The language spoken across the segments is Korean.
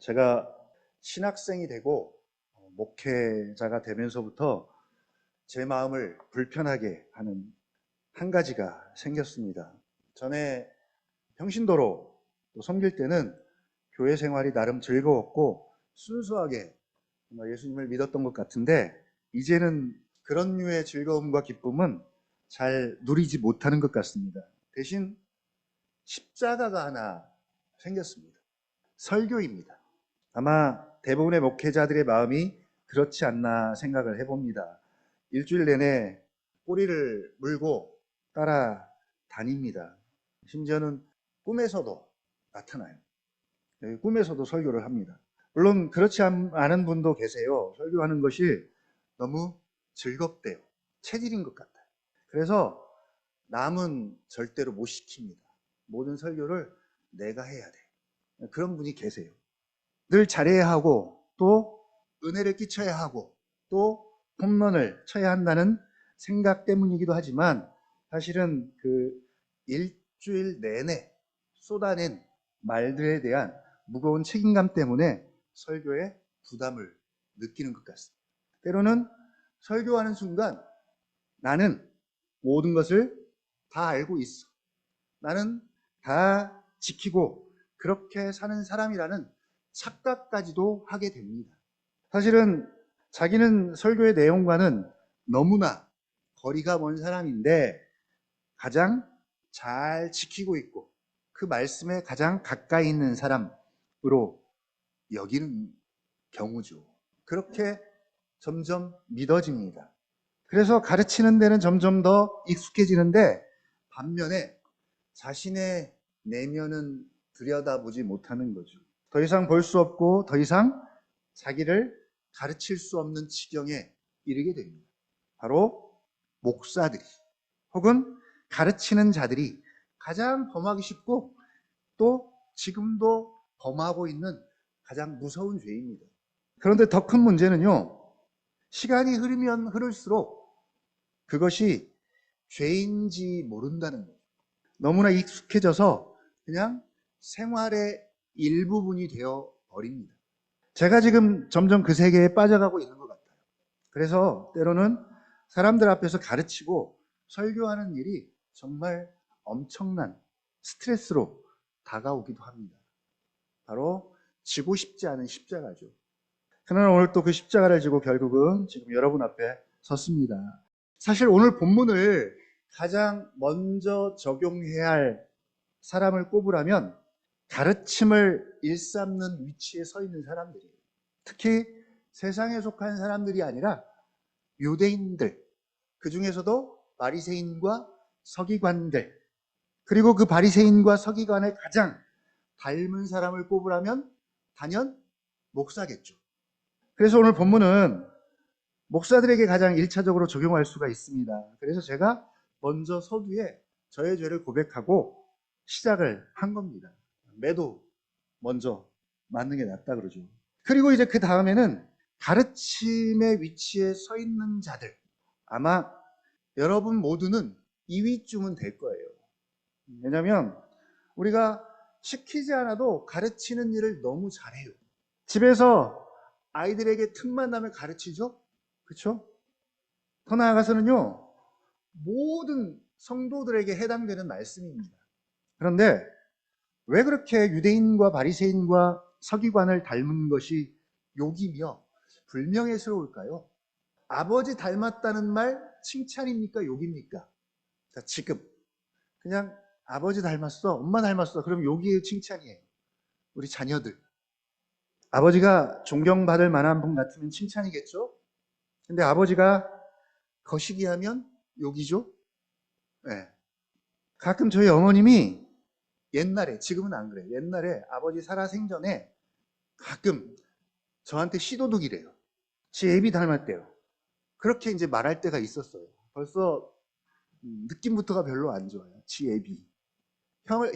제가 신학생이 되고 목회자가 되면서부터 제 마음을 불편하게 하는 한 가지가 생겼습니다. 전에 평신도로 섬길 때는 교회 생활이 나름 즐거웠고 순수하게 예수님을 믿었던 것 같은데, 이제는 그런 류의 즐거움과 기쁨은 잘 누리지 못하는 것 같습니다. 대신 십자가가 하나 생겼습니다. 설교입니다. 아마 대부분의 목회자들의 마음이 그렇지 않나 생각을 해봅니다. 일주일 내내 꼬리를 물고 따라다닙니다. 심지어는 꿈에서도 나타나요. 꿈에서도 설교를 합니다. 물론 그렇지 않은 분도 계세요. 설교하는 것이 너무 즐겁대요. 체질인 것 같아요. 그래서 남은 절대로 못 시킵니다. 모든 설교를 내가 해야 돼. 그런 분이 계세요. 늘 잘해야 하고, 또 은혜를 끼쳐야 하고, 또 홈런을 쳐야 한다는 생각 때문이기도 하지만, 사실은 그 일주일 내내 쏟아낸 말들에 대한 무거운 책임감 때문에 설교에 부담을 느끼는 것 같습니다. 때로는 설교하는 순간 나는 모든 것을 다 알고 있어, 나는 다 지키고 그렇게 사는 사람이라는 착각까지도 하게 됩니다. 사실은 자기는 설교의 내용과는 너무나 거리가 먼 사람인데 가장 잘 지키고 있고 그 말씀에 가장 가까이 있는 사람으로 여기는 경우죠. 그렇게 점점 믿어집니다. 그래서 가르치는 데는 점점 더 익숙해지는데, 반면에 자신의 내면은 들여다보지 못하는 거죠. 더 이상 볼 수 없고 더 이상 자기를 가르칠 수 없는 지경에 이르게 됩니다. 바로 목사들이 혹은 가르치는 자들이 가장 범하기 쉽고 또 지금도 범하고 있는 가장 무서운 죄입니다. 그런데 더 큰 문제는요, 시간이 흐르면 흐를수록 그것이 죄인지 모른다는 거예요. 너무나 익숙해져서 그냥 생활의 일부분이 되어 버립니다. 제가 지금 점점 그 세계에 빠져가고 있는 것 같아요. 그래서 때로는 사람들 앞에서 가르치고 설교하는 일이 정말 엄청난 스트레스로 다가오기도 합니다. 바로 지고 싶지 않은 십자가죠. 그러나 오늘 또 그 십자가를 지고 결국은 지금 여러분 앞에 섰습니다. 사실 오늘 본문을 가장 먼저 적용해야 할 사람을 꼽으라면 가르침을 일삼는 위치에 서 있는 사람들이에요. 특히 세상에 속한 사람들이 아니라 유대인들, 그 중에서도 바리새인과 서기관들, 그리고 그 바리새인과 서기관을 가장 닮은 사람을 꼽으라면 단연 목사겠죠. 그래서 오늘 본문은 목사들에게 가장 1차적으로 적용할 수가 있습니다. 그래서 제가 먼저 서두에 저의 죄를 고백하고 시작을 한 겁니다. 매도 먼저 맞는 게 낫다 그러죠. 그리고 이제 그 다음에는 가르침의 위치에 서 있는 자들, 아마 여러분 모두는 2위쯤은 될 거예요. 왜냐하면 우리가 시키지 않아도 가르치는 일을 너무 잘해요. 집에서 아이들에게 틈만 나면 가르치죠? 그렇죠? 더 나아가서는요, 모든 성도들에게 해당되는 말씀입니다. 그런데 왜 그렇게 유대인과 바리새인과 서기관을 닮은 것이 욕이며 불명예스러울까요? 아버지 닮았다는 말 칭찬입니까? 욕입니까? 자, 지금 그냥 아버지 닮았어, 엄마 닮았어, 그럼 욕이에요, 칭찬이에요? 우리 자녀들, 아버지가 존경받을 만한 분 같으면 칭찬이겠죠? 근데 아버지가 거시기하면 욕이죠? 네. 가끔 저희 어머님이 옛날에, 지금은 안 그래요. 옛날에 아버지 살아생전에 가끔 저한테 씨도둑이래요. 지 애비 닮았대요. 그렇게 이제 말할 때가 있었어요. 벌써 느낌부터가 별로 안 좋아요. 지 애비.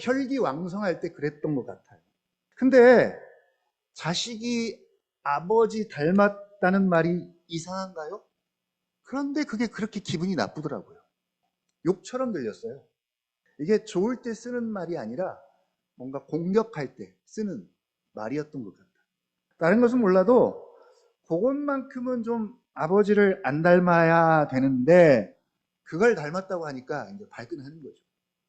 혈기왕성할 때 그랬던 것 같아요. 근데 자식이 아버지 닮았다는 말이 이상한가요? 그런데 그게 그렇게 기분이 나쁘더라고요. 욕처럼 들렸어요. 이게 좋을 때 쓰는 말이 아니라 뭔가 공격할 때 쓰는 말이었던 것 같아요. 다른 것은 몰라도 그것만큼은 좀 아버지를 안 닮아야 되는데 그걸 닮았다고 하니까 이제 발끈하는 거죠.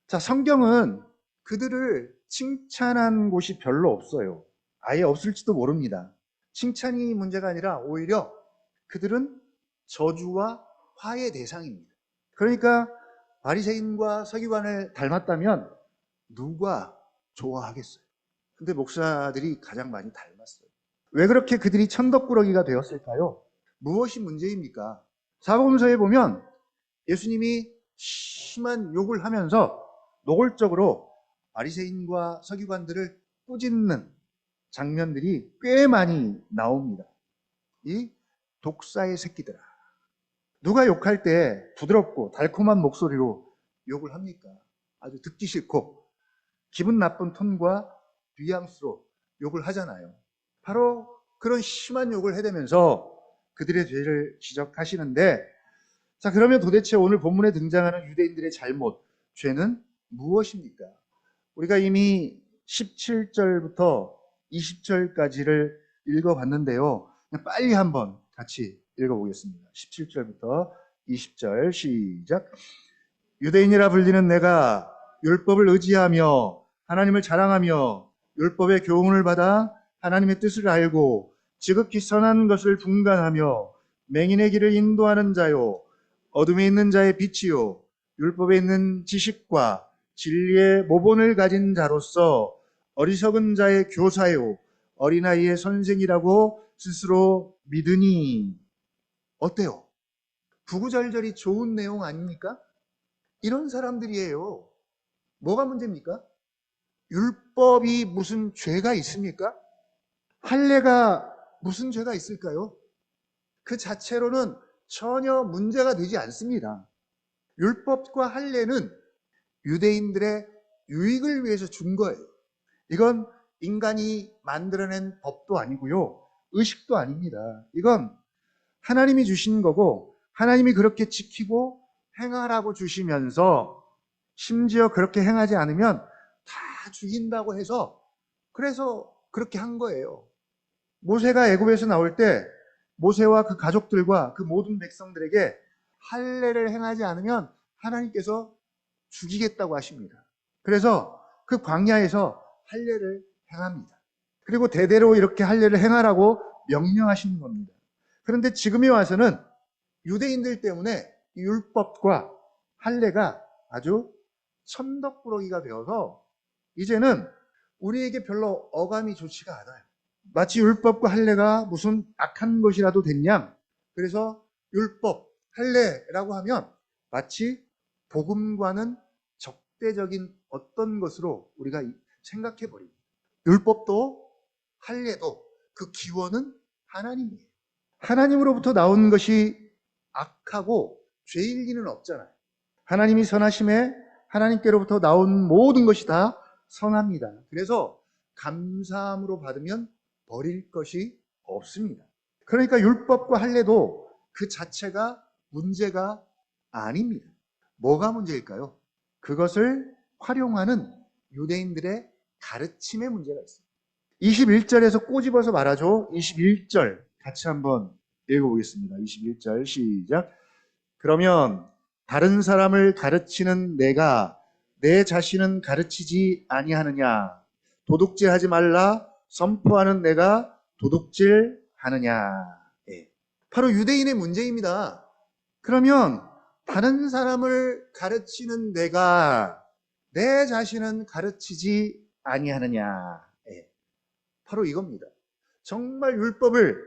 자, 성경은 그들을 칭찬한 곳이 별로 없어요. 아예 없을지도 모릅니다. 칭찬이 문제가 아니라 오히려 그들은 저주와 화의 대상입니다. 그러니까 바리새인과 서기관을 닮았다면 누가 좋아하겠어요? 근데 목사들이 가장 많이 닮았어요. 왜 그렇게 그들이 천덕꾸러기가 되었을까요? 무엇이 문제입니까? 사복음서에 보면 예수님이 심한 욕을 하면서 노골적으로 바리새인과 서기관들을 꾸짖는 장면들이 꽤 많이 나옵니다. 이 독사의 새끼들아. 누가 욕할 때 부드럽고 달콤한 목소리로 욕을 합니까? 아주 듣기 싫고 기분 나쁜 톤과 뉘앙스로 욕을 하잖아요. 바로 그런 심한 욕을 해대면서 그들의 죄를 지적하시는데, 자, 그러면 도대체 오늘 본문에 등장하는 유대인들의 잘못, 죄는 무엇입니까? 우리가 이미 17절부터 20절까지를 읽어봤는데요. 그냥 빨리 한번 같이 읽어보겠습니다. 17절부터 20절 시작. 유대인이라 불리는 내가 율법을 의지하며 하나님을 자랑하며 율법의 교훈을 받아 하나님의 뜻을 알고 지극히 선한 것을 분간하며 맹인의 길을 인도하는 자요 어둠에 있는 자의 빛이요 율법에 있는 지식과 진리의 모본을 가진 자로서 어리석은 자의 교사요 어린아이의 선생이라고 스스로 믿으니. 어때요? 구구절절이 좋은 내용 아닙니까? 이런 사람들이에요. 뭐가 문제입니까? 율법이 무슨 죄가 있습니까? 할례가 무슨 죄가 있을까요? 그 자체로는 전혀 문제가 되지 않습니다. 율법과 할례는 유대인들의 유익을 위해서 준 거예요. 이건 인간이 만들어낸 법도 아니고요. 의식도 아닙니다. 이건 하나님이 주신 거고 하나님이 그렇게 지키고 행하라고 주시면서 심지어 그렇게 행하지 않으면 다 죽인다고 해서 그래서 그렇게 한 거예요. 모세가 애굽에서 나올 때 모세와 그 가족들과 그 모든 백성들에게 할례를 행하지 않으면 하나님께서 죽이겠다고 하십니다. 그래서 그 광야에서 할례를 행합니다. 그리고 대대로 이렇게 할례를 행하라고 명령하시는 겁니다. 그런데 지금에 와서는 유대인들 때문에 율법과 할례가 아주 천덕꾸러기가 되어서 이제는 우리에게 별로 어감이 좋지가 않아요. 마치 율법과 할례가 무슨 악한 것이라도 됐냐? 그래서 율법, 할례라고 하면 마치 복음과는 적대적인 어떤 것으로 우리가 생각해 버립니다. 율법도 할례도 그 기원은 하나님이에요. 하나님으로부터 나온 것이 악하고 죄일 리는 없잖아요. 하나님이 선하심에 하나님께로부터 나온 모든 것이 다 선합니다. 그래서 감사함으로 받으면 버릴 것이 없습니다. 그러니까 율법과 할례도 그 자체가 문제가 아닙니다. 뭐가 문제일까요? 그것을 활용하는 유대인들의 가르침의 문제가 있습니다. 21절에서 꼬집어서 말하죠. 21절 같이 한번 읽어보겠습니다. 21절 시작. 그러면 다른 사람을 가르치는 내가 내 자신은 가르치지 아니하느냐? 도둑질하지 말라 선포하는 내가 도둑질하느냐? 예. 바로 유대인의 문제입니다. 그러면 다른 사람을 가르치는 내가 내 자신은 가르치지 아니하느냐? 예. 바로 이겁니다. 정말 율법을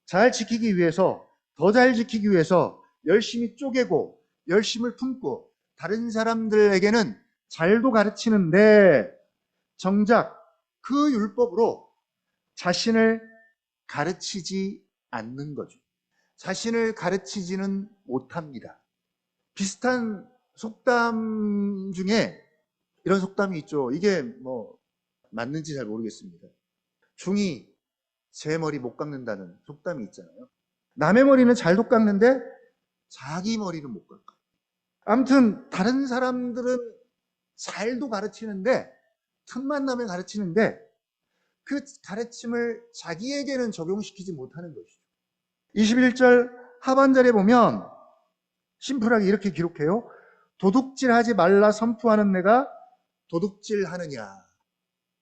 잘 지키기 위해서, 더 잘 지키기 위해서 열심히 쪼개고 열심을 품고 다른 사람들에게는 잘도 가르치는데 정작 그 율법으로 자신을 가르치지 않는 거죠. 자신을 가르치지는 못합니다. 비슷한 속담 중에 이런 속담이 있죠. 이게 뭐 맞는지 잘 모르겠습니다. 중이 제 머리 못 깎는다는 속담이 있잖아요. 남의 머리는 잘도 깎는데 자기 머리는 못 깎아요. 아무튼 다른 사람들은 잘도 가르치는데 틈만 나면 가르치는데 그 가르침을 자기에게는 적용시키지 못하는 것이죠. 21절 하반절에 보면 심플하게 이렇게 기록해요. 도둑질하지 말라 선포하는 내가 도둑질하느냐.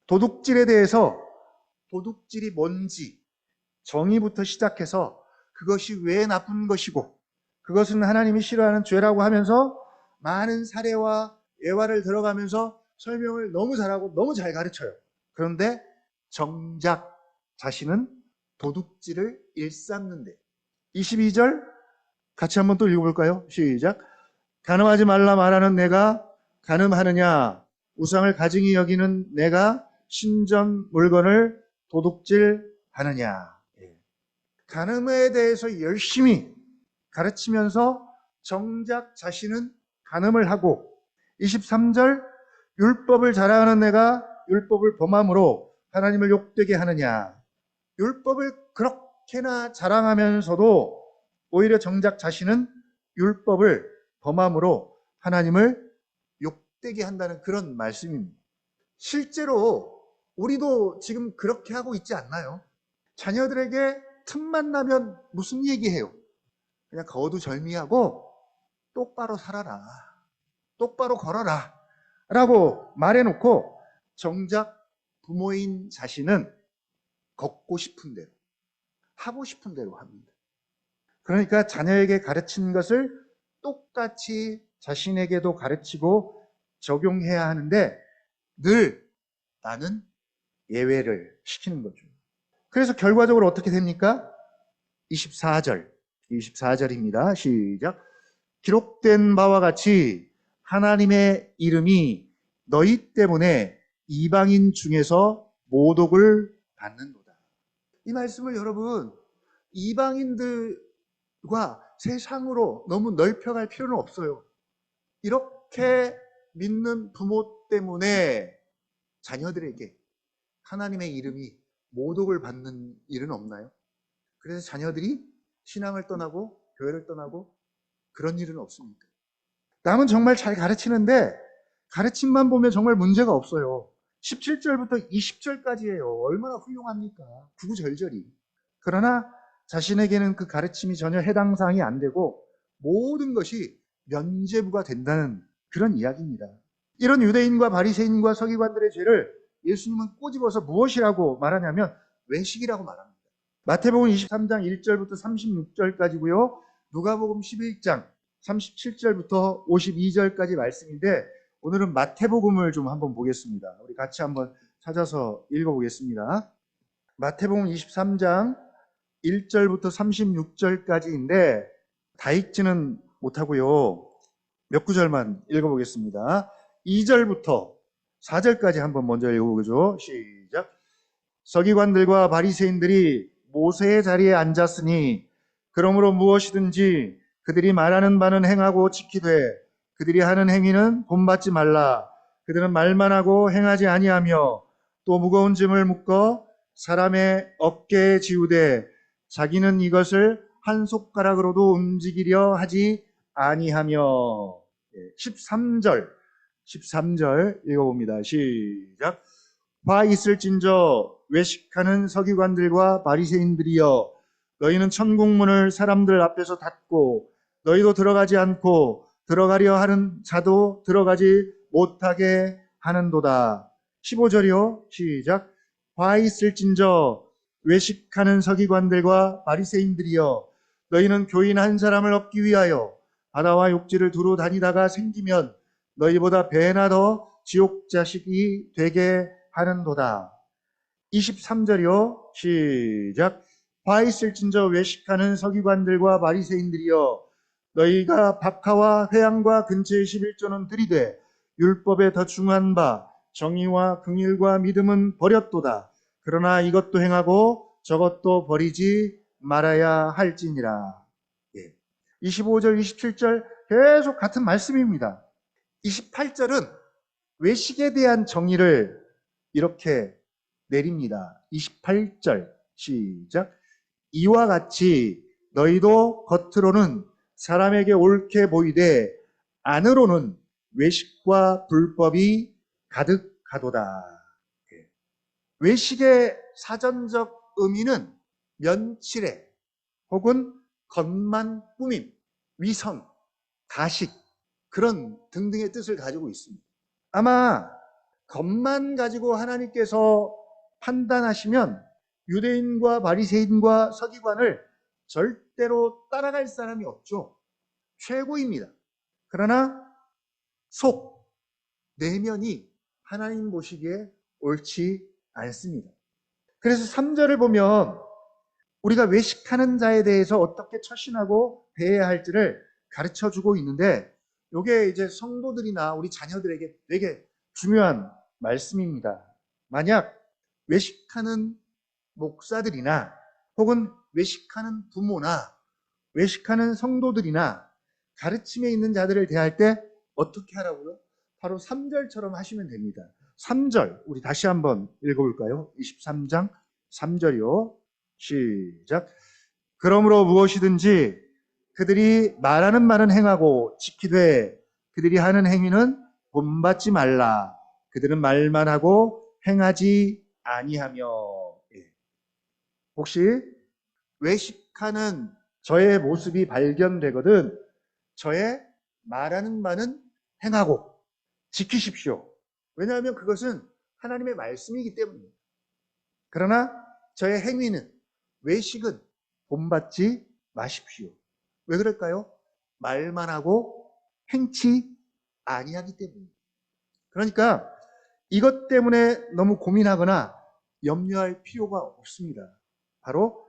도둑질에 대해서 도둑질이 뭔지 정의부터 시작해서 그것이 왜 나쁜 것이고 그것은 하나님이 싫어하는 죄라고 하면서 많은 사례와 예화를 들어가면서 설명을 너무 잘하고 너무 잘 가르쳐요. 그런데 정작 자신은 도둑질을 일삼는데 22절 같이 한번 또 읽어볼까요? 시작. 간음하지 말라 말하는 내가 간음하느냐. 우상을 가증히 여기는 내가 신전 물건을 도둑질하느냐. 간음에 대해서 열심히 가르치면서 정작 자신은 간음을 하고 23절 율법을 자랑하는 내가 율법을 범함으로 하나님을 욕되게 하느냐. 율법을 그렇게나 자랑하면서도 오히려 정작 자신은 율법을 범함으로 하나님을 욕되게 한다는 그런 말씀입니다. 실제로 우리도 지금 그렇게 하고 있지 않나요? 자녀들에게 틈만 나면 무슨 얘기해요? 그냥 거두절미하고 똑바로 살아라. 똑바로 걸어라. 라고 말해놓고 정작 부모인 자신은 걷고 싶은 대로, 하고 싶은 대로 합니다. 그러니까 자녀에게 가르친 것을 똑같이 자신에게도 가르치고 적용해야 하는데 늘 나는 예외를 시키는 거죠. 그래서 결과적으로 어떻게 됩니까? 24절입니다. 시작. 기록된 바와 같이 하나님의 이름이 너희 때문에 이방인 중에서 모독을 받는도다. 이 말씀을 여러분 이방인들과 세상으로 너무 넓혀갈 필요는 없어요. 이렇게 믿는 부모 때문에 자녀들에게 하나님의 이름이 모독을 받는 일은 없나요? 그래서 자녀들이 신앙을 떠나고 교회를 떠나고 그런 일은 없습니까? 남은 정말 잘 가르치는데 가르침만 보면 정말 문제가 없어요. 17절부터 20절까지예요. 얼마나 훌륭합니까? 구구절절이. 그러나 자신에게는 그 가르침이 전혀 해당 사항이 안 되고 모든 것이 면죄부가 된다는 그런 이야기입니다. 이런 유대인과 바리새인과 서기관들의 죄를 예수님은 꼬집어서 무엇이라고 말하냐면 외식이라고 말합니다. 마태복음 23장 1절부터 36절까지고요. 누가복음 11장 37절부터 52절까지 말씀인데 오늘은 마태복음을 좀 한번 보겠습니다. 우리 같이 한번 찾아서 읽어보겠습니다. 마태복음 23장 1절부터 36절까지인데 다 읽지는 못하고요. 몇 구절만 읽어보겠습니다. 2절부터 4절까지 한번 먼저 읽어보죠. 시작. 서기관들과 바리새인들이 모세의 자리에 앉았으니 그러므로 무엇이든지 그들이 말하는 바는 행하고 지키되 그들이 하는 행위는 본받지 말라. 그들은 말만 하고 행하지 아니하며 또 무거운 짐을 묶어 사람의 어깨에 지우되 자기는 이것을 한 손가락으로도 움직이려 하지 아니하며. 13절 읽어봅니다. 시작. 화 있을진저 외식하는 서기관들과 바리새인들이여 너희는 천국문을 사람들 앞에서 닫고 너희도 들어가지 않고 들어가려 하는 자도 들어가지 못하게 하는도다. 15절이요. 시작. 화 있을진저 외식하는 서기관들과 바리새인들이여 너희는 교인 한 사람을 얻기 위하여 바다와 욕지를 두루 다니다가 생기면 너희보다 배나 더 지옥 자식이 되게 하는도다. 23절이요. 시작. 화 있을진저 외식하는 서기관들과 바리새인들이여 너희가 박하와 회양과 근처의 11조는 들이되 율법에 더 중한 바 정의와 긍휼과 믿음은 버렸도다. 그러나 이것도 행하고 저것도 버리지 말아야 할지니라. 25절 27절 계속 같은 말씀입니다. 28절은 외식에 대한 정의를 이렇게 내립니다. 28절 시작. 이와 같이 너희도 겉으로는 사람에게 옳게 보이되 안으로는 외식과 불법이 가득하도다. 외식의 사전적 의미는 면치레 혹은 겉만 꾸밈, 위선, 가식 그런 등등의 뜻을 가지고 있습니다. 아마 겉만 가지고 하나님께서 판단하시면 유대인과 바리새인과 서기관을 절대로 따라갈 사람이 없죠. 최고입니다. 그러나 속, 내면이 하나님 보시기에 옳지 않습니다. 그래서 3절을 보면 우리가 외식하는 자에 대해서 어떻게 처신하고 대해야 할지를 가르쳐 주고 있는데 이게 이제 성도들이나 우리 자녀들에게 되게 중요한 말씀입니다. 만약 외식하는 목사들이나 혹은 외식하는 부모나 외식하는 성도들이나 가르침에 있는 자들을 대할 때 어떻게 하라고요? 바로 3절처럼 하시면 됩니다. 3절 우리 다시 한번 읽어볼까요? 23장 3절이요. 시작. 그러므로 무엇이든지 그들이 말하는 말은 행하고 지키되 그들이 하는 행위는 본받지 말라. 그들은 말만 하고 행하지 아니하며. 혹시 외식하는 저의 모습이 발견되거든 저의 말하는 바는 행하고 지키십시오. 왜냐하면 그것은 하나님의 말씀이기 때문입니다. 그러나 저의 행위는 외식은 본받지 마십시오. 왜 그럴까요? 말만 하고 행치 아니하기 때문입니다. 그러니까 이것 때문에 너무 고민하거나 염려할 필요가 없습니다. 바로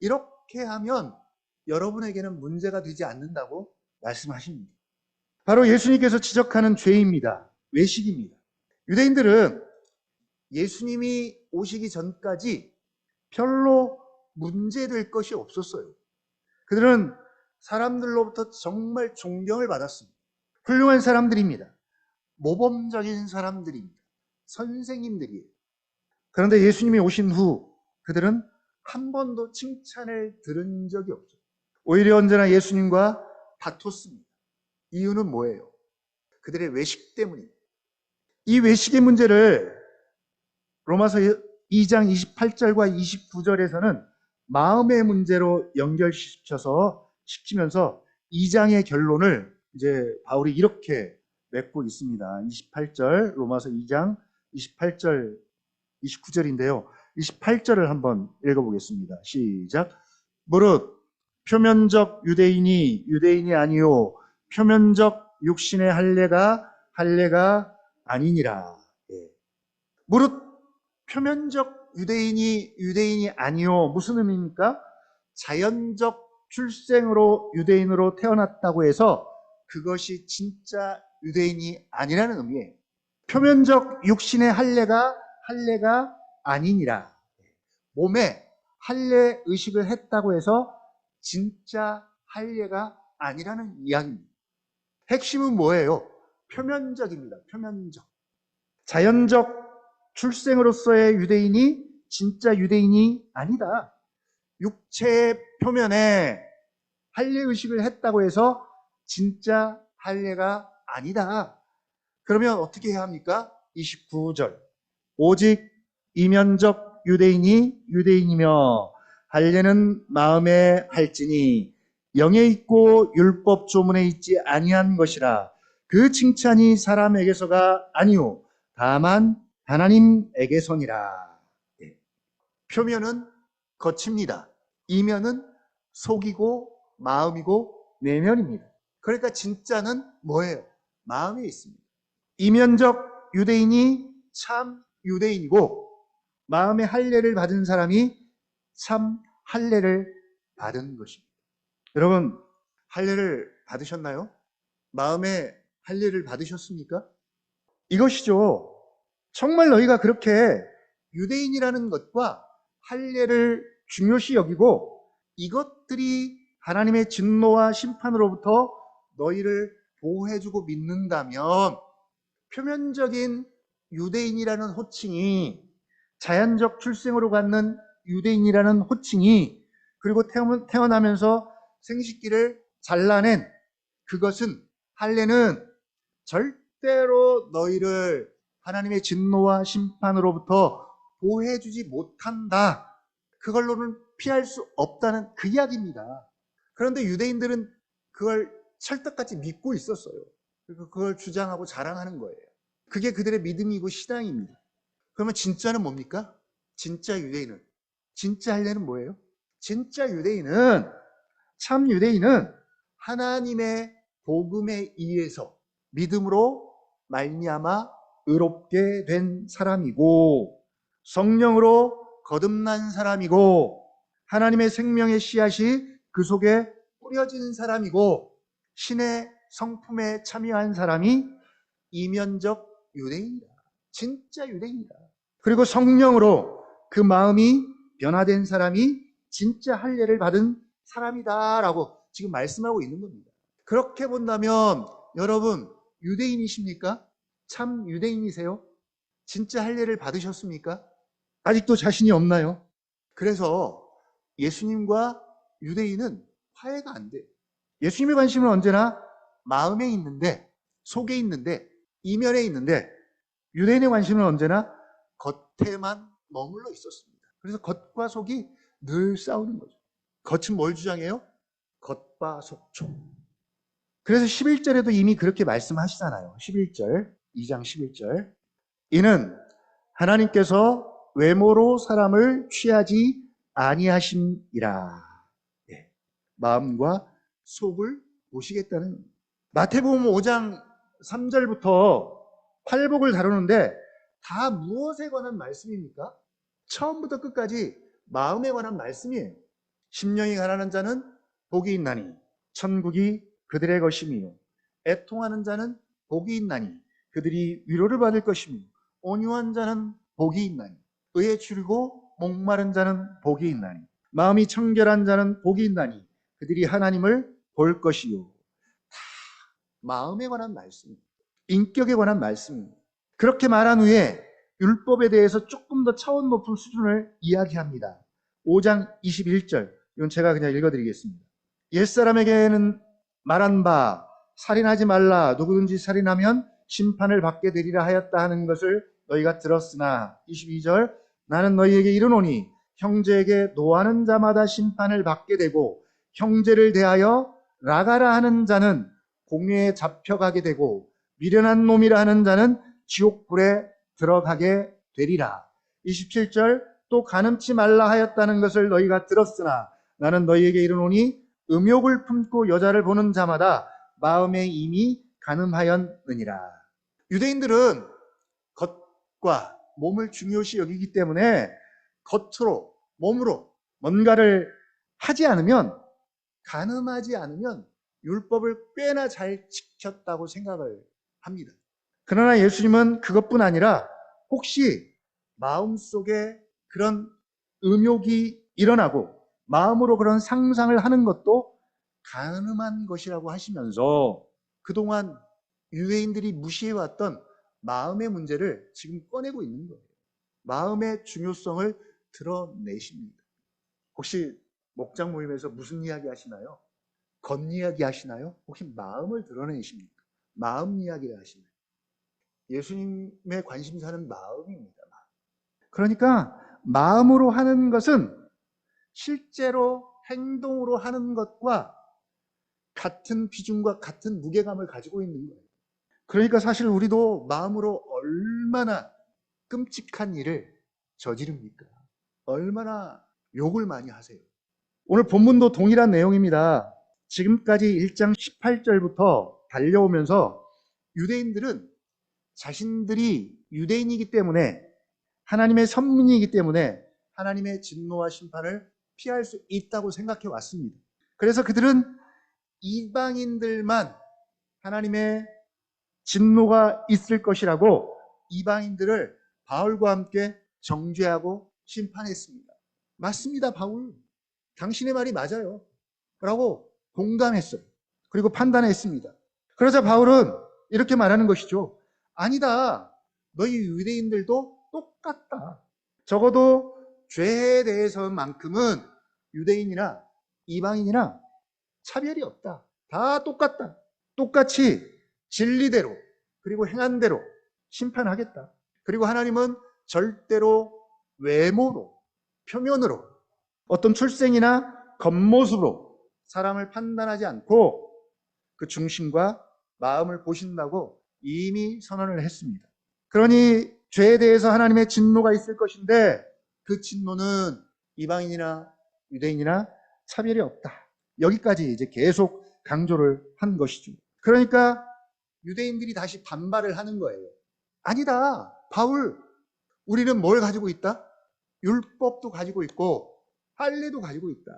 이렇게 하면 여러분에게는 문제가 되지 않는다고 말씀하십니다. 바로 예수님께서 지적하는 죄입니다. 외식입니다. 유대인들은 예수님이 오시기 전까지 별로 문제될 것이 없었어요. 그들은 사람들로부터 정말 존경을 받았습니다. 훌륭한 사람들입니다. 모범적인 사람들입니다. 선생님들이에요. 그런데 예수님이 오신 후 그들은 한 번도 칭찬을 들은 적이 없어요. 오히려 언제나 예수님과 다퉜습니다. 이유는 뭐예요? 그들의 외식 때문입니다. 이 외식의 문제를 로마서 2장 28절과 29절에서는 마음의 문제로 시키면서 2장의 결론을 이제 바울이 이렇게 맺고 있습니다. 28절, 로마서 2장 28절, 29절인데요. 28절을 한번 읽어보겠습니다. 시작. 무릇 표면적 유대인이 아니요 표면적 육신의 할례가 아니니라. 무릇 표면적 유대인이 아니요 무슨 의미입니까? 자연적 출생으로 유대인으로 태어났다고 해서 그것이 진짜 유대인이 아니라는 의미예요. 표면적 육신의 할례가 아니니라. 몸에 할례 의식을 했다고 해서 진짜 할례가 아니라는 이야기입니다. 핵심은 뭐예요? 표면적입니다. 표면적. 자연적 출생으로서의 유대인이 진짜 유대인이 아니다. 육체의 표면에 할례 의식을 했다고 해서 진짜 할례가 아니다. 그러면 어떻게 해야 합니까? 29절. 오직 이면적 유대인이며 할례는 마음에 할지니 영에 있고 율법 조문에 있지 아니한 것이라. 그 칭찬이 사람에게서가 아니오 다만 하나님에게서니라. 표면은 겉입니다. 이면은 속이고 마음이고 내면입니다. 그러니까 진짜는 뭐예요? 마음에 있습니다. 이면적 유대인이 참 유대인이고 마음의 할례를 받은 사람이 참 할례를 받은 것입니다. 여러분 할례를 받으셨나요? 마음의 할례를 받으셨습니까? 이것이죠. 정말 너희가 그렇게 유대인이라는 것과 할례를 중요시 여기고 이것들이 하나님의 진노와 심판으로부터 너희를 보호해주고 믿는다면 표면적인 유대인이라는 호칭이 자연적 출생으로 갖는 유대인이라는 호칭이 그리고 태어나면서 생식기를 잘라낸 그것은 할례는 절대로 너희를 하나님의 진노와 심판으로부터 보호해주지 못한다. 그걸로는 피할 수 없다는 그 이야기입니다. 그런데 유대인들은 그걸 철떡같이 믿고 있었어요. 그리고 그걸 주장하고 자랑하는 거예요. 그게 그들의 믿음이고 신앙입니다. 그러면 진짜는 뭡니까? 진짜 유대인은, 진짜 할례는 뭐예요? 진짜 유대인은, 참 유대인은 하나님의 복음에 의해서 믿음으로 말미암아 의롭게 된 사람이고, 성령으로 거듭난 사람이고, 하나님의 생명의 씨앗이 그 속에 뿌려진 사람이고, 신의 성품에 참여한 사람이 이면적 유대인이다. 진짜 유대인이다. 그리고 성령으로 그 마음이 변화된 사람이 진짜 할례를 받은 사람이다라고 지금 말씀하고 있는 겁니다. 그렇게 본다면 여러분 유대인이십니까? 참 유대인이세요? 진짜 할례를 받으셨습니까? 아직도 자신이 없나요? 그래서 예수님과 유대인은 화해가 안 돼요. 예수님의 관심은 언제나 마음에 있는데, 속에 있는데, 이면에 있는데, 유대인의 관심은 언제나 겉에만 머물러 있었습니다. 그래서 겉과 속이 늘 싸우는 거죠. 겉은 뭘 주장해요? 겉바 속촉. 그래서 11절에도 이미 그렇게 말씀하시잖아요. 11절, 2장 11절. 이는 하나님께서 외모로 사람을 취하지 아니하심이라. 예. 마음과 속을 보시겠다는. 마태복음 5장 3절부터 팔복을 다루는데 다 무엇에 관한 말씀입니까? 처음부터 끝까지 마음에 관한 말씀이에요. 심령이 가난한 자는 복이 있나니 천국이 그들의 것이며, 애통하는 자는 복이 있나니 그들이 위로를 받을 것이며, 온유한 자는 복이 있나니 의에 추리고 목마른 자는 복이 있나니, 마음이 청결한 자는 복이 있나니 그들이 하나님을 볼 것이요. 다 마음에 관한 말씀입니다. 인격에 관한 말씀입니다. 그렇게 말한 후에 율법에 대해서 조금 더 차원 높은 수준을 이야기합니다. 5장 21절, 이건 제가 그냥 읽어드리겠습니다. 옛사람에게는 말한 바 살인하지 말라, 누구든지 살인하면 심판을 받게 되리라 하였다 하는 것을 너희가 들었으나, 22절, 나는 너희에게 이르노니 형제에게 노하는 자마다 심판을 받게 되고, 형제를 대하여 라가라 하는 자는 공회에 잡혀가게 되고, 미련한 놈이라 하는 자는 지옥불에 들어가게 되리라. 27절, 또 가늠치 말라 하였다는 것을 너희가 들었으나 나는 너희에게 이르노니 음욕을 품고 여자를 보는 자마다 마음에 이미 간음하였느니라. 유대인들은 겉과 몸을 중요시 여기기 때문에 겉으로, 몸으로 뭔가를 하지 않으면, 간음하지 않으면 율법을 꽤나 잘 지켰다고 생각을 합니다. 그러나 예수님은 그것뿐 아니라 혹시 마음속에 그런 음욕이 일어나고 마음으로 그런 상상을 하는 것도 간음한 것이라고 하시면서 그동안 유대인들이 무시해왔던 마음의 문제를 지금 꺼내고 있는 거예요. 마음의 중요성을 드러내십니다. 혹시 목장 모임에서 무슨 이야기 하시나요? 겉 이야기 하시나요? 혹시 마음을 드러내십니까? 마음 이야기를 하시나요? 예수님의 관심사는 마음입니다. 그러니까 마음으로 하는 것은 실제로 행동으로 하는 것과 같은 비중과 같은 무게감을 가지고 있는 거예요. 그러니까 사실 우리도 마음으로 얼마나 끔찍한 일을 저지릅니까? 얼마나 욕을 많이 하세요. 오늘 본문도 동일한 내용입니다. 지금까지 1장 18절부터 달려오면서 유대인들은 자신들이 유대인이기 때문에, 하나님의 선민이기 때문에 하나님의 진노와 심판을 피할 수 있다고 생각해 왔습니다. 그래서 그들은 이방인들만 하나님의 진노가 있을 것이라고 이방인들을 바울과 함께 정죄하고 심판했습니다. 맞습니다, 바울. 당신의 말이 맞아요. 라고 공감했어요. 그리고 판단했습니다. 그러자 바울은 이렇게 말하는 것이죠. 아니다. 너희 유대인들도 똑같다. 적어도 죄에 대해서만큼은 유대인이나 이방인이나 차별이 없다. 다 똑같다. 똑같이 진리대로 그리고 행한 대로 심판하겠다. 그리고 하나님은 절대로 외모로, 표면으로, 어떤 출생이나 겉모습으로 사람을 판단하지 않고 그 중심과 마음을 보신다고 이미 선언을 했습니다. 그러니 죄에 대해서 하나님의 진노가 있을 것인데 그 진노는 이방인이나 유대인이나 차별이 없다. 여기까지 이제 계속 강조를 한 것이죠. 그러니까 유대인들이 다시 반발을 하는 거예요. 아니다. 바울, 우리는 뭘 가지고 있다? 율법도 가지고 있고 할례도 가지고 있다.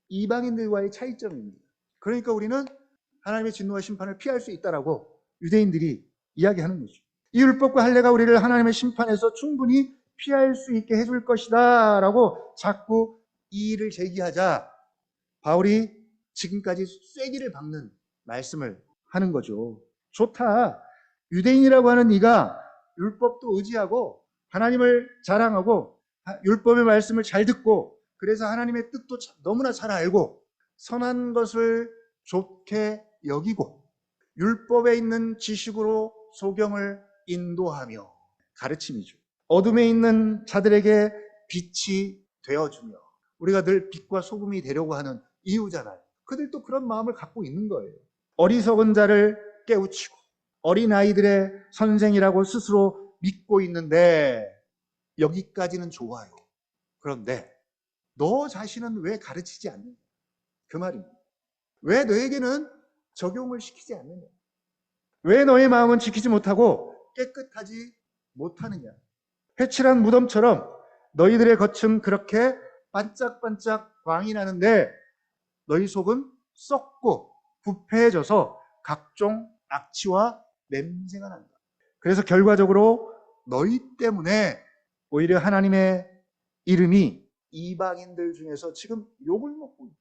이방인들과의 차이점입니다. 그러니까 우리는 하나님의 진노와 심판을 피할 수 있다라고 유대인들이 이야기하는 거죠. 이 율법과 할례가 우리를 하나님의 심판에서 충분히 피할 수 있게 해줄 것이다 라고 자꾸 이의를 제기하자 바울이 지금까지 쐐기를 박는 말씀을 하는 거죠. 좋다. 유대인이라고 하는 네가 율법도 의지하고 하나님을 자랑하고 율법의 말씀을 잘 듣고 그래서 하나님의 뜻도 너무나 잘 알고 선한 것을 좋게 여기고 율법에 있는 지식으로 소경을 인도하며 가르침이죠. 어둠에 있는 자들에게 빛이 되어주며 우리가 늘 빛과 소금이 되려고 하는 이유잖아요. 그들도 그런 마음을 갖고 있는 거예요. 어리석은 자를 깨우치고 어린아이들의 선생이라고 스스로 믿고 있는데 여기까지는 좋아요. 그런데 너 자신은 왜 가르치지 않느냐? 그 말입니다. 왜 너에게는 적용을 시키지 않느냐? 왜 너의 마음은 지키지 못하고 깨끗하지 못하느냐? 회칠한 무덤처럼 너희들의 겉은 그렇게 반짝반짝 광이 나는데 너희 속은 썩고 부패해져서 각종 악취와 냄새가 난다. 그래서 결과적으로 너희 때문에 오히려 하나님의 이름이 이방인들 중에서 지금 욕을 먹고 있다.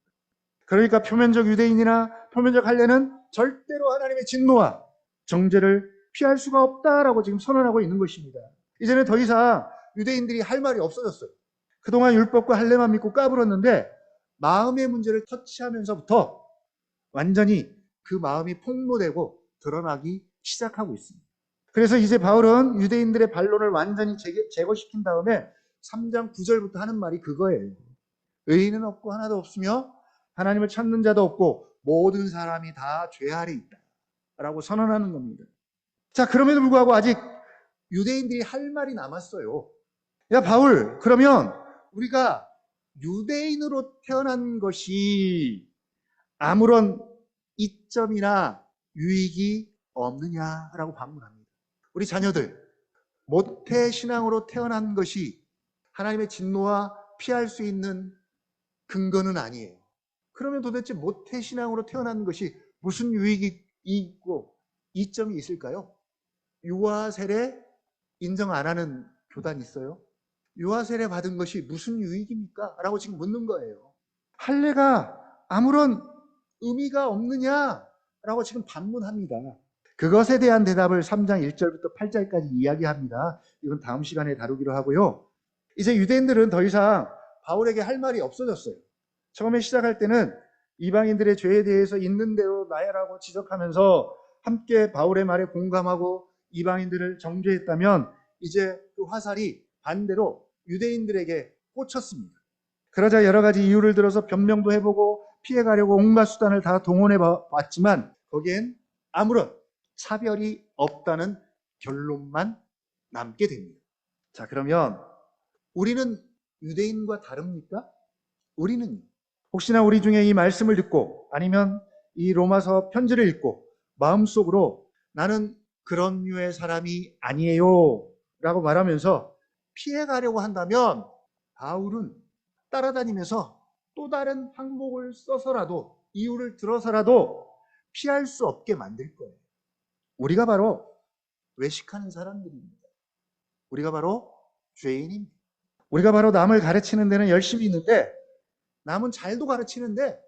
그러니까 표면적 유대인이나 표면적 할례는 절대로 하나님의 진노와 정죄를 피할 수가 없다라고 지금 선언하고 있는 것입니다. 이제는 더 이상 유대인들이 할 말이 없어졌어요. 그동안 율법과 할례만 믿고 까불었는데 마음의 문제를 터치하면서부터 완전히 그 마음이 폭로되고 드러나기 시작하고 있습니다. 그래서 이제 바울은 유대인들의 반론을 완전히 제거시킨 다음에 3장 9절부터 하는 말이 그거예요. 의인은 없고 하나도 없으며 하나님을 찾는 자도 없고 모든 사람이 다 죄 아래 있다 라고 선언하는 겁니다. 자, 그럼에도 불구하고 아직 유대인들이 할 말이 남았어요. 야, 바울, 그러면 우리가 유대인으로 태어난 것이 아무런 이점이나 유익이 없느냐라고 반문합니다. 우리 자녀들, 모태신앙으로 태어난 것이 하나님의 진노와 피할 수 있는 근거는 아니에요. 그러면 도대체 모태신앙으로 태어난 것이 무슨 유익이 있고 이점이 있을까요? 유아세례 인정 안 하는 교단이 있어요. 유아세례 받은 것이 무슨 유익입니까? 라고 지금 묻는 거예요. 할례가 아무런 의미가 없느냐라고 지금 반문합니다. 그것에 대한 대답을 3장 1절부터 8절까지 이야기합니다. 이건 다음 시간에 다루기로 하고요. 이제 유대인들은 더 이상 바울에게 할 말이 없어졌어요. 처음에 시작할 때는 이방인들의 죄에 대해서 있는 대로 나열하고 지적하면서 함께 바울의 말에 공감하고 이방인들을 정죄했다면 이제 그 화살이 반대로 유대인들에게 꽂혔습니다. 그러자 여러 가지 이유를 들어서 변명도 해보고 피해가려고 온갖 수단을 다 동원해 봤지만 거기엔 아무런 차별이 없다는 결론만 남게 됩니다. 자, 그러면 우리는 유대인과 다릅니까? 우리는 혹시나 우리 중에 이 말씀을 듣고 아니면 이 로마서 편지를 읽고 마음속으로 나는 그런 류의 사람이 아니에요 라고 말하면서 피해가려고 한다면 바울은 따라다니면서 또 다른 항목을 써서라도 이유를 들어서라도 피할 수 없게 만들 거예요. 우리가 바로 외식하는 사람들입니다. 우리가 바로 죄인입니다. 우리가 바로 남을 가르치는 데는 열심히 있는데 남은 잘도 가르치는데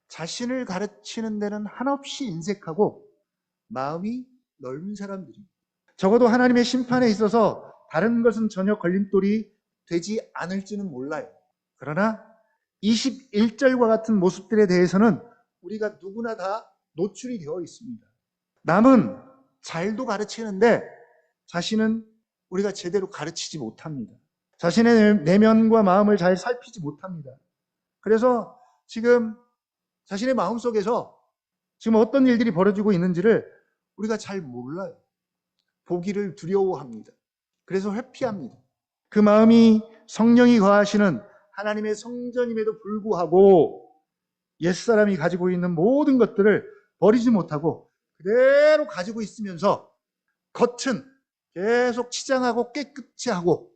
자신을 가르치는 데는 한없이 인색하고 마음이 넓은 사람들입니다. 적어도 하나님의 심판에 있어서 다른 것은 전혀 걸림돌이 되지 않을지는 몰라요. 그러나 21절과 같은 모습들에 대해서는 우리가 누구나 다 노출이 되어 있습니다. 남은 잘도 가르치는데 자신은 우리가 제대로 가르치지 못합니다. 자신의 내면과 마음을 잘 살피지 못합니다. 그래서 지금 자신의 마음속에서 지금 어떤 일들이 벌어지고 있는지를 우리가 잘 몰라요. 보기를 두려워합니다. 그래서 회피합니다. 그 마음이 성령이 거하시는 하나님의 성전임에도 불구하고 옛사람이 가지고 있는 모든 것들을 버리지 못하고 그대로 가지고 있으면서 겉은 계속 치장하고 깨끗이 하고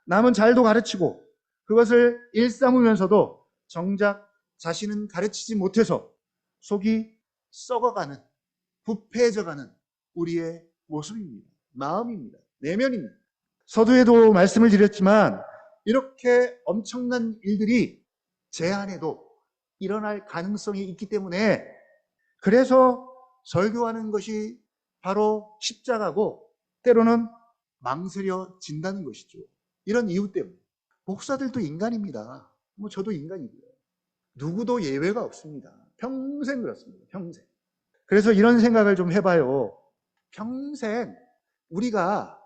남은 잘도 가르치고 그것을 일삼으면서도 정작 자신은 가르치지 못해서 속이 썩어가는, 부패해져가는 우리의 모습입니다. 마음입니다. 내면입니다. 서두에도 말씀을 드렸지만 이렇게 엄청난 일들이 제 안에도 일어날 가능성이 있기 때문에 그래서 설교하는 것이 바로 십자가고 때로는 망설여진다는 것이죠. 이런 이유 때문에. 목사들도 인간입니다. 저도 인간이고요. 누구도 예외가 없습니다. 평생 그렇습니다. 평생. 그래서 이런 생각을 좀 해봐요. 평생 우리가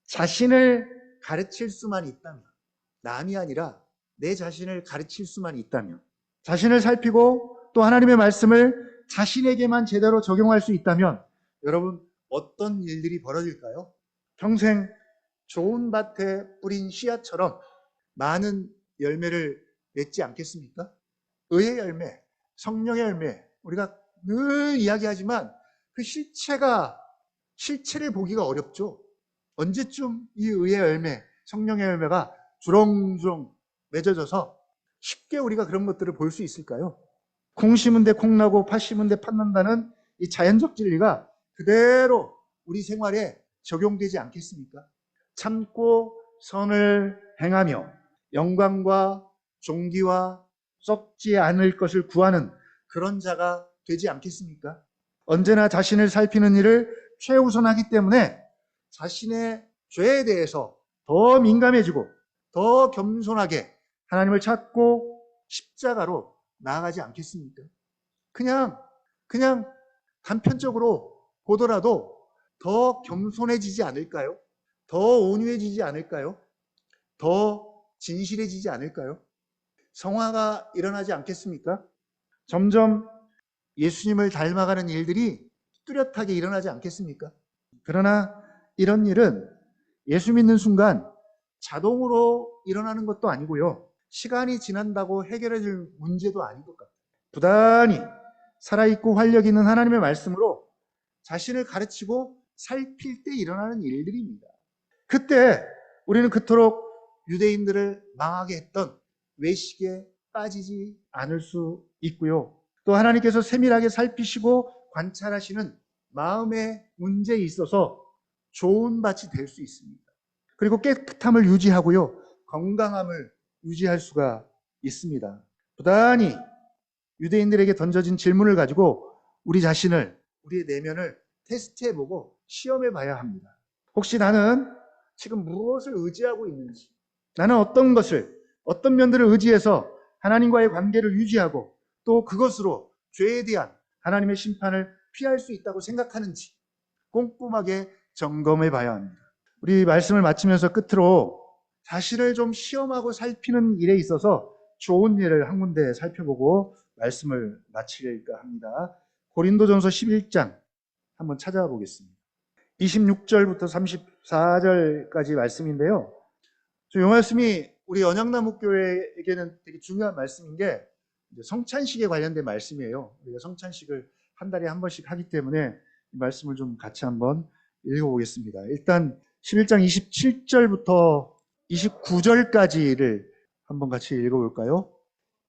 자신을 가르칠 수만 있다면, 남이 아니라 내 자신을 가르칠 수만 있다면, 자신을 살피고 또 하나님의 말씀을 자신에게만 제대로 적용할 수 있다면 여러분 어떤 일들이 벌어질까요? 평생 좋은 밭에 뿌린 씨앗처럼 많은 열매를 맺지 않겠습니까? 의의 열매, 성령의 열매, 우리가 늘 이야기하지만 그 실체를 보기가 어렵죠. 언제쯤 이 의의 열매, 성령의 열매가 주렁주렁 맺어져서 쉽게 우리가 그런 것들을 볼 수 있을까요? 콩 심은 데 콩 나고 팥 심은 데 팥 난다는 이 자연적 진리가 그대로 우리 생활에 적용되지 않겠습니까? 참고 선을 행하며 영광과 존귀와 썩지 않을 것을 구하는 그런 자가 되지 않겠습니까? 언제나 자신을 살피는 일을 최우선하기 때문에 자신의 죄에 대해서 더 민감해지고 더 겸손하게 하나님을 찾고 십자가로 나아가지 않겠습니까? 그냥 단편적으로 보더라도 더 겸손해지지 않을까요? 더 온유해지지 않을까요? 더 진실해지지 않을까요? 성화가 일어나지 않겠습니까? 점점 예수님을 닮아가는 일들이 뚜렷하게 일어나지 않겠습니까? 그러나 이런 일은 예수 믿는 순간 자동으로 일어나는 것도 아니고요. 시간이 지난다고 해결해질 문제도 아닌 것 같아요. 부단히 살아있고 활력 있는 하나님의 말씀으로 자신을 가르치고 살필 때 일어나는 일들입니다. 그때 우리는 그토록 유대인들을 망하게 했던 외식에 빠지지 않을 수 있고요. 또 하나님께서 세밀하게 살피시고 관찰하시는 마음의 문제에 있어서 좋은 밭이 될 수 있습니다. 그리고 깨끗함을 유지하고요. 건강함을 유지할 수가 있습니다. 부단히 유대인들에게 던져진 질문을 가지고 우리 자신을, 우리의 내면을 테스트해보고 시험해봐야 합니다. 혹시 나는 지금 무엇을 의지하고 있는지, 나는 어떤 면들을 의지해서 하나님과의 관계를 유지하고 또 그것으로 죄에 대한 하나님의 심판을 피할 수 있다고 생각하는지 꼼꼼하게 점검해봐야 합니다. 우리 말씀을 마치면서 끝으로 자신을 좀 시험하고 살피는 일에 있어서 좋은 일을 한 군데 살펴보고 말씀을 마치려까 합니다. 고린도전서 11장 한번 찾아보겠습니다. 26절부터 34절까지 말씀인데요. 이 말씀이 우리 언약나무교회에게는 되게 중요한 말씀인 게 성찬식에 관련된 말씀이에요. 우리가 성찬식을 한 달에 한 번씩 하기 때문에 이 말씀을 좀 같이 한번 읽어보겠습니다. 일단 11장 27절부터 29절까지를 한번 같이 읽어볼까요?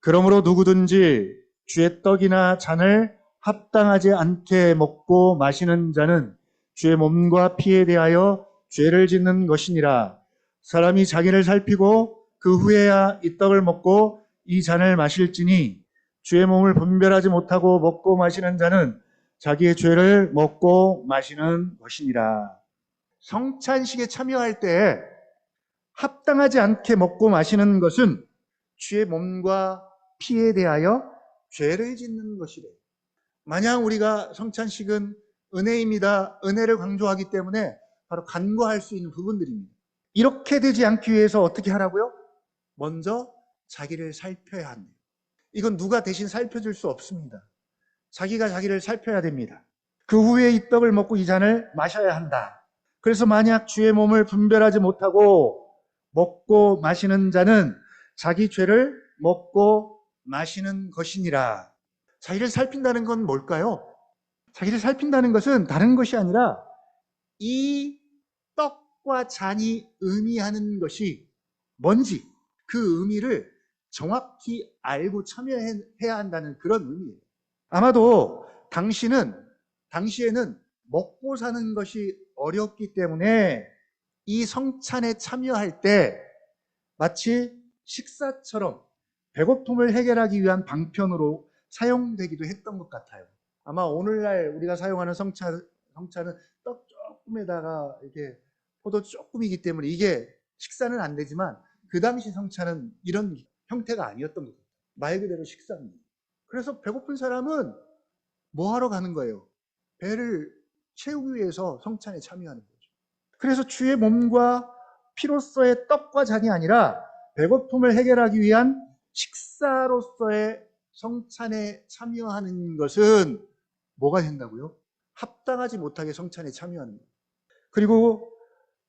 그러므로 누구든지 주의 떡이나 잔을 합당하지 않게 먹고 마시는 자는 주의 몸과 피에 대하여 죄를 짓는 것이니라. 사람이 자기를 살피고 그 후에야 이 떡을 먹고 이 잔을 마실지니 주의 몸을 분별하지 못하고 먹고 마시는 자는 자기의 죄를 먹고 마시는 것이니라. 성찬식에 참여할 때 합당하지 않게 먹고 마시는 것은 주의 몸과 피에 대하여 죄를 짓는 것이래. 만약 우리가 성찬식은 은혜입니다. 은혜를 강조하기 때문에 바로 간구할 수 있는 부분들입니다. 이렇게 되지 않기 위해서 어떻게 하라고요? 먼저 자기를 살펴야 합니다. 이건 누가 대신 살펴줄 수 없습니다. 자기가 자기를 살펴야 됩니다. 그 후에 이 떡을 먹고 이 잔을 마셔야 한다. 그래서 만약 주의 몸을 분별하지 못하고 먹고 마시는 자는 자기 죄를 먹고 마시는 것이니라. 자기를 살핀다는 건 뭘까요? 자기를 살핀다는 것은 다른 것이 아니라 이 떡과 잔이 의미하는 것이 뭔지 그 의미를 정확히 알고 참여해야 한다는 그런 의미예요. 아마도 당시에는 먹고 사는 것이 어렵기 때문에 이 성찬에 참여할 때 마치 식사처럼 배고픔을 해결하기 위한 방편으로 사용되기도 했던 것 같아요. 아마 오늘날 우리가 사용하는 성찬은 떡 조금에다가 이렇게 포도 조금이기 때문에 이게 식사는 안 되지만 그 당시 성찬은 이런 형태가 아니었던 것 같아요. 말 그대로 식사입니다. 그래서 배고픈 사람은 뭐 하러 가는 거예요? 배를 채우기 위해서 성찬에 참여하는 거죠. 그래서 주의 몸과 피로서의 떡과 잔이 아니라 배고픔을 해결하기 위한 식사로서의 성찬에 참여하는 것은 뭐가 된다고요? 합당하지 못하게 성찬에 참여하는 거예요. 그리고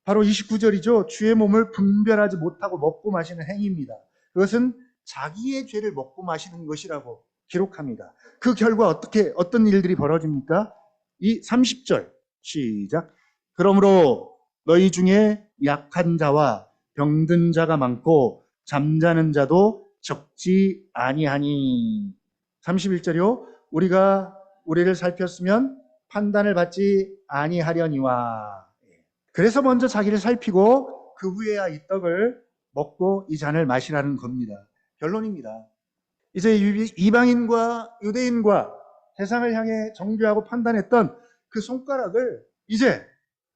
바로 29절이죠. 주의 몸을 분별하지 못하고 먹고 마시는 행위입니다. 그것은 자기의 죄를 먹고 마시는 것이라고 기록합니다. 그 결과 어떤 일들이 벌어집니까? 이 30절 시작. 그러므로 너희 중에 약한 자와 병든 자가 많고 잠자는 자도 적지 아니하니. 31절이요. 우리가 우리를 살폈으면 판단을 받지 아니하려니와. 그래서 먼저 자기를 살피고 그 후에야 이 떡을 먹고 이 잔을 마시라는 겁니다. 결론입니다. 이제 이방인과 유대인과 세상을 향해 정죄하고 판단했던 그 손가락을 이제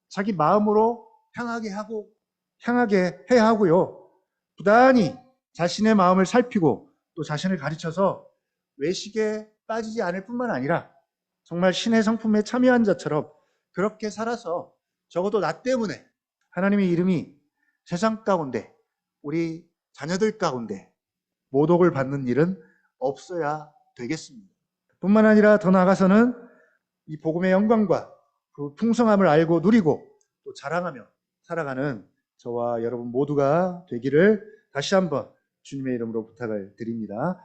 자기 마음으로 향하게 해야 하고요. 부단히 자신의 마음을 살피고 또 자신을 가르쳐서 외식에 빠지지 않을 뿐만 아니라 정말 신의 성품에 참여한 자처럼 그렇게 살아서 적어도 나 때문에 하나님의 이름이 세상 가운데 우리 자녀들 가운데 모독을 받는 일은 없어야 되겠습니다. 뿐만 아니라 더 나아가서는 이 복음의 영광과 그 풍성함을 알고 누리고 또 자랑하며 살아가는 저와 여러분 모두가 되기를 다시 한번 주님의 이름으로 부탁을 드립니다.